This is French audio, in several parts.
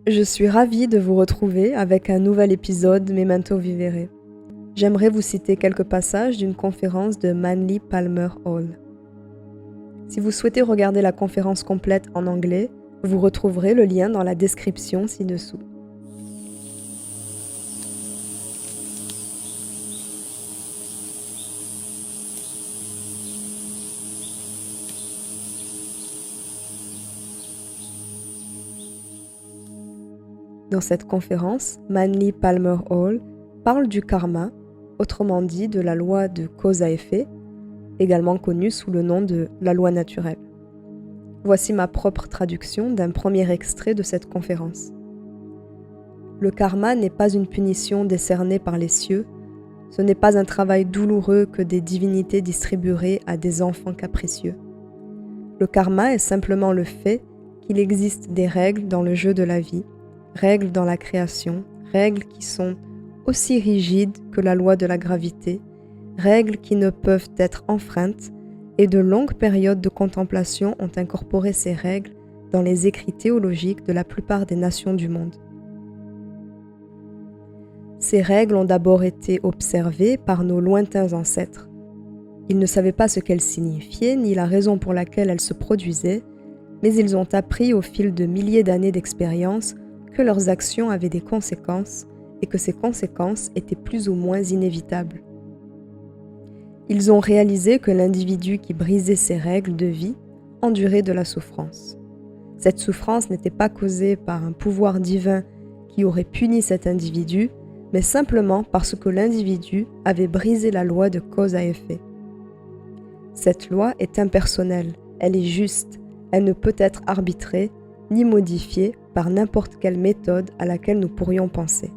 Je suis ravie de vous retrouver avec un nouvel épisode Memento Vivere. J'aimerais vous citer quelques passages d'une conférence de Manly Palmer Hall. Si vous souhaitez regarder la conférence complète en anglais, vous retrouverez le lien dans la description ci-dessous. Dans cette conférence, Manly Palmer Hall parle du karma, autrement dit de la loi de cause à effet, également connue sous le nom de la loi naturelle. Voici ma propre traduction d'un premier extrait de cette conférence. Le karma n'est pas une punition décernée par les cieux, ce n'est pas un travail douloureux que des divinités distribueraient à des enfants capricieux. Le karma est simplement le fait qu'il existe des règles dans le jeu de la vie, règles dans la création, règles qui sont aussi rigides que la loi de la gravité, règles qui ne peuvent être enfreintes, et de longues périodes de contemplation ont incorporé ces règles dans les écrits théologiques de la plupart des nations du monde. Ces règles ont d'abord été observées par nos lointains ancêtres. Ils ne savaient pas ce qu'elles signifiaient ni la raison pour laquelle elles se produisaient, mais ils ont appris au fil de milliers d'années d'expérience que leurs actions avaient des conséquences et que ces conséquences étaient plus ou moins inévitables. Ils ont réalisé que l'individu qui brisait ces règles de vie endurait de la souffrance. Cette souffrance n'était pas causée par un pouvoir divin qui aurait puni cet individu, mais simplement parce que l'individu avait brisé la loi de cause à effet. Cette loi est impersonnelle, elle est juste, elle ne peut être arbitrée ni modifiée par n'importe quelle méthode à laquelle nous pourrions penser.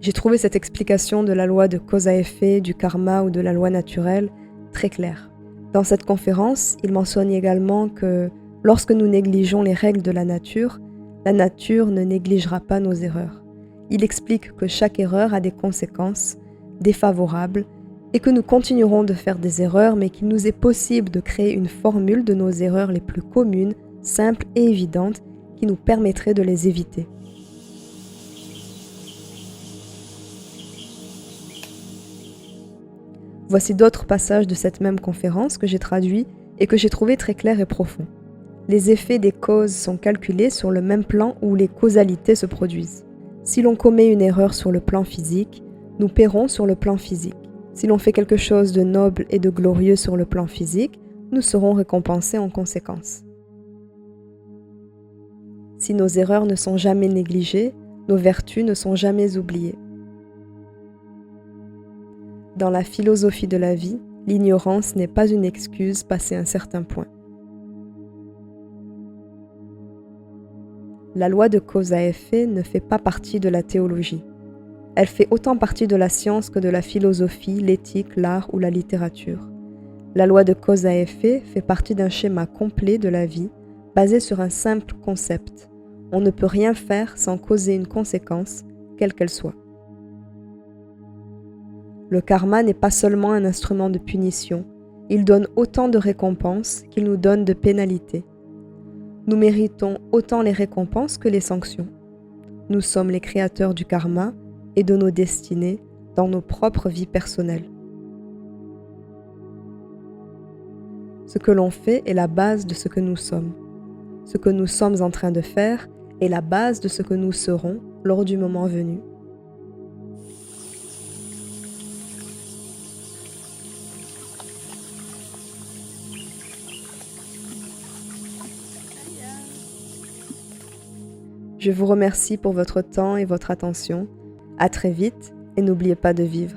J'ai trouvé cette explication de la loi de cause à effet, du karma ou de la loi naturelle très claire. Dans cette conférence, il mentionne également que lorsque nous négligeons les règles de la nature ne négligera pas nos erreurs. Il explique que chaque erreur a des conséquences défavorables et que nous continuerons de faire des erreurs, mais qu'il nous est possible de créer une formule de nos erreurs les plus communes, simples et évidentes qui nous permettrait de les éviter. Voici d'autres passages de cette même conférence que j'ai traduits et que j'ai trouvé très clairs et profonds. Les effets des causes sont calculés sur le même plan où les causalités se produisent. Si l'on commet une erreur sur le plan physique, nous paierons sur le plan physique. Si l'on fait quelque chose de noble et de glorieux sur le plan physique, nous serons récompensés en conséquence. Si nos erreurs ne sont jamais négligées, nos vertus ne sont jamais oubliées. Dans la philosophie de la vie, l'ignorance n'est pas une excuse passé un certain point. La loi de cause à effet ne fait pas partie de la théologie. Elle fait autant partie de la science que de la philosophie, l'éthique, l'art ou la littérature. La loi de cause à effet fait partie d'un schéma complet de la vie, basé sur un simple concept. On ne peut rien faire sans causer une conséquence, quelle qu'elle soit. Le karma n'est pas seulement un instrument de punition, il donne autant de récompenses qu'il nous donne de pénalités. Nous méritons autant les récompenses que les sanctions. Nous sommes les créateurs du karma et de nos destinées dans nos propres vies personnelles. Ce que l'on fait est la base de ce que nous sommes. Ce que nous sommes en train de faire est la base de ce que nous serons lors du moment venu. Je vous remercie pour votre temps et votre attention. À très vite et n'oubliez pas de vivre.